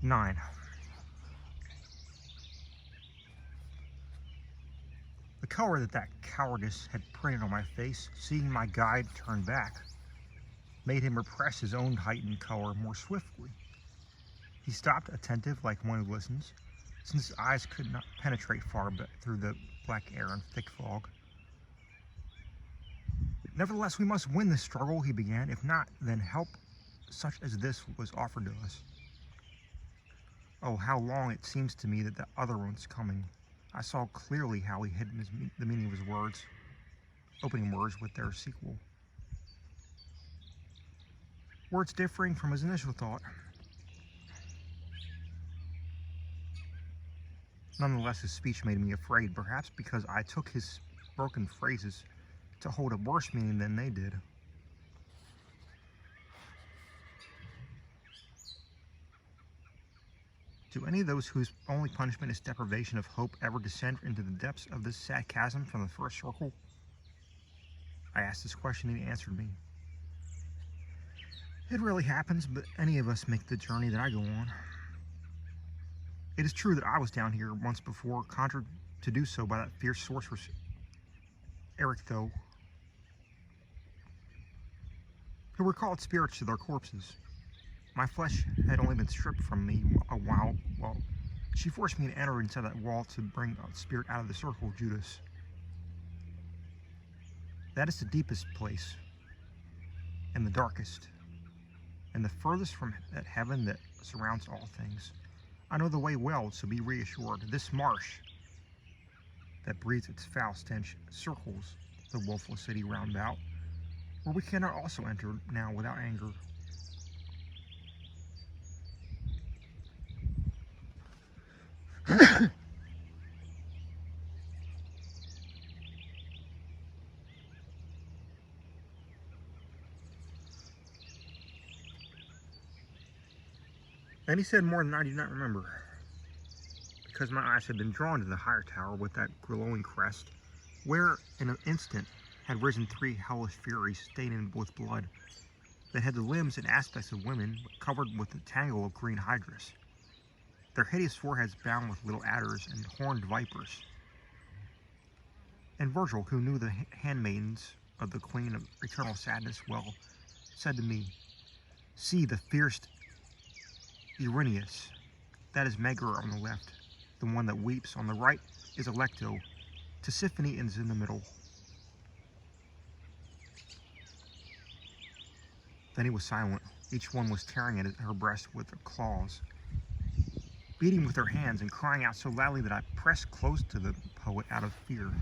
9. The color that cowardice had printed on my face, seeing my guide turn back, made him repress his own heightened color more swiftly. He stopped, attentive like one who listens, since his eyes could not penetrate far through the black air and thick fog. Nevertheless, we must win this struggle, he began. If not, then help such as this was offered to us. Oh, how long it seems to me that the other one's coming. I saw clearly how he hid the meaning of his words, opening words with their sequel. Words differing from his initial thought. Nonetheless, his speech made me afraid, perhaps because I took his broken phrases to hold a worse meaning than they did. Do any of those whose only punishment is deprivation of hope ever descend into the depths of this sad chasm from the first circle? I asked this question and he answered me. It rarely happens, but any of us make the journey that I go on. It is true that I was down here once before, conjured to do so by that fierce sorceress, Erictho, who were called spirits to their corpses. My flesh had only been stripped from me a while. Well, she forced me to enter inside that wall to bring a spirit out of the circle of Judas. That is the deepest place, and the darkest, and the furthest from that heaven that surrounds all things. I know the way well, so be reassured. This marsh that breathes its foul stench circles the woeful city round about, where we cannot also enter now without anger. And he said more than I do not remember, because my eyes had been drawn to the higher tower with that glowing crest, where in an instant had risen 3 hellish furies stained with blood. They had the limbs and aspects of women, but covered with a tangle of green hydras, their hideous foreheads bound with little adders and horned vipers. And Virgil, who knew the handmaidens of the Queen of Eternal Sadness well, said to me, "See the fierce Irenaeus, that is Megara on the left, the one that weeps. On the right is Alecto, Tisiphone is in the middle." Then he was silent. Each one was tearing at her breast with their claws, beating with their hands and crying out so loudly that I pressed close to the poet out of fear.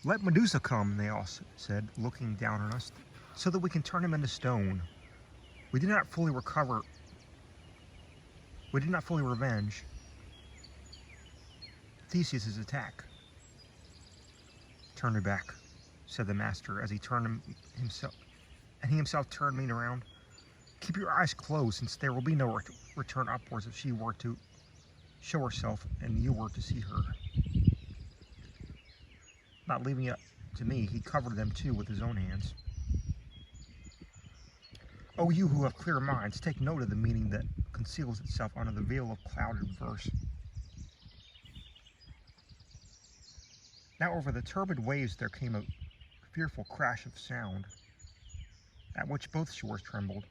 "Let Medusa come," they all said, looking down on us, "so that we can turn him into stone. We did not fully revenge Theseus' attack." "Turn me back," said the master as he turned himself, and he himself turned me around. "Keep your eyes closed, since there will be no return upwards if she were to show herself and you were to see her." Not leaving it to me, he covered them too with his own hands. "Oh, you who have clear minds, take note of the meaning that conceals itself under the veil of clouded verse. Now over the turbid waves there came a fearful crash of sound, at which both shores trembled,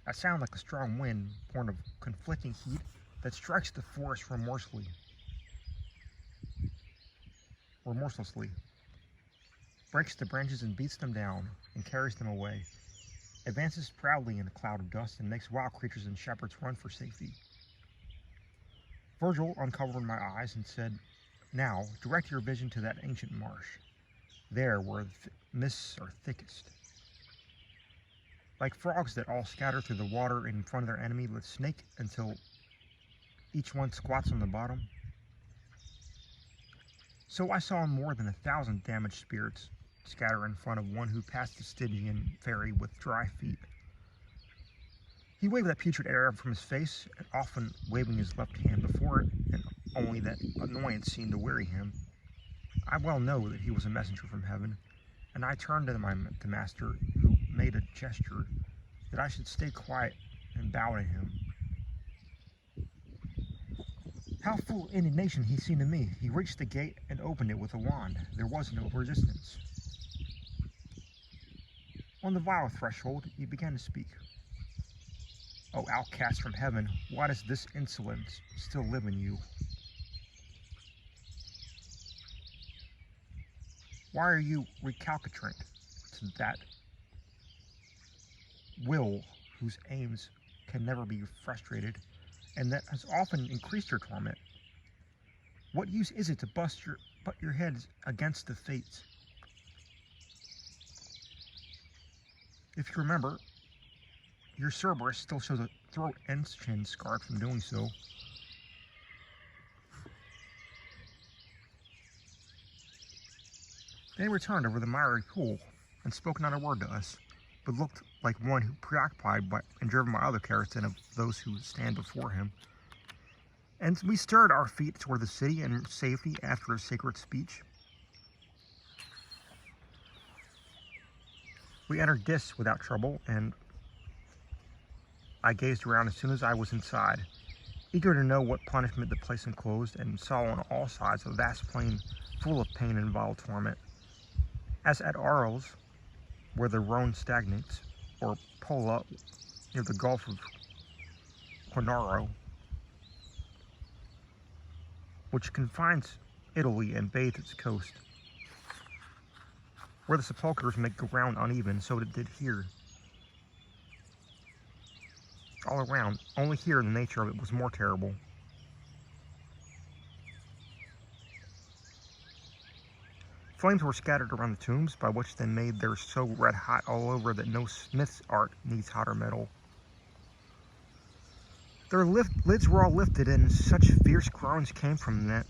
a sound like a strong wind, born of conflicting heat, that strikes the forest remorselessly, breaks the branches and beats them down, and carries them away, advances proudly in a cloud of dust, and makes wild creatures and shepherds run for safety. Virgil uncovered my eyes and said, "Now, direct your vision to that ancient marsh, there where the mists are thickest. Like frogs that all scatter through the water in front of their enemy, let's snake until each one squats on the bottom." So I saw more than 1,000 damaged spirits scatter in front of one who passed the Stygian ferry with dry feet. He waved that putrid air from his face, and often waving his left hand before it, and only that annoyance seemed to weary him. I well know that he was a messenger from heaven, and I turned to the master, who made a gesture that I should stay quiet and bow to him. How full of indignation he seemed to me. He reached the gate and opened it with a wand. There was no resistance. On the vile threshold, he began to speak. "O outcast from heaven, why does this insolence still live in you? Why are you recalcitrant to that will whose aims can never be frustrated, and that has often increased your torment? What use is it to butt your heads against the fates? If you remember, your Cerberus still shows a throat and chin scarred from doing so. They returned over the miry pool and spoke not a word to us, but looked like one who preoccupied and driven by other cares than of those who stand before him. And we stirred our feet toward the city in safety after a sacred speech. We entered Dis without trouble, and I gazed around as soon as I was inside, eager to know what punishment the place enclosed, and saw on all sides a vast plain full of pain and vile torment. As at Arles, where the Rhone stagnates, or Pola, near the Gulf of Cornaro, which confines Italy and bathes its coast. Where the sepulchres make the ground uneven, so it did here. All around, only here the nature of it was more terrible. Flames were scattered around the tombs, by which they made theirs so red hot all over that no smith's art needs hotter metal. Their lids were all lifted, and such fierce groans came from that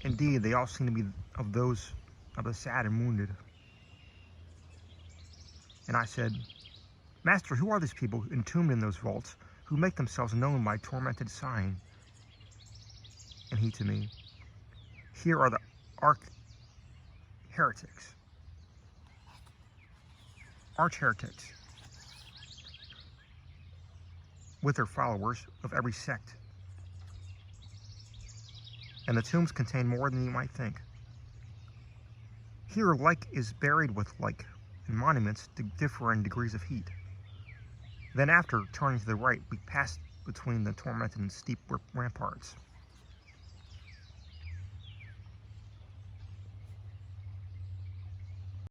indeed they all seemed to be of those of the sad and wounded. And I said, "Master, who are these people entombed in those vaults, who make themselves known by tormented sighing?" And he to me, "Here are the arch-heretics, with their followers of every sect. And the tombs contain more than you might think. Here like is buried with like, and monuments differ in degrees of heat. Then after turning to the right, we passed between the tormented and steep ramparts.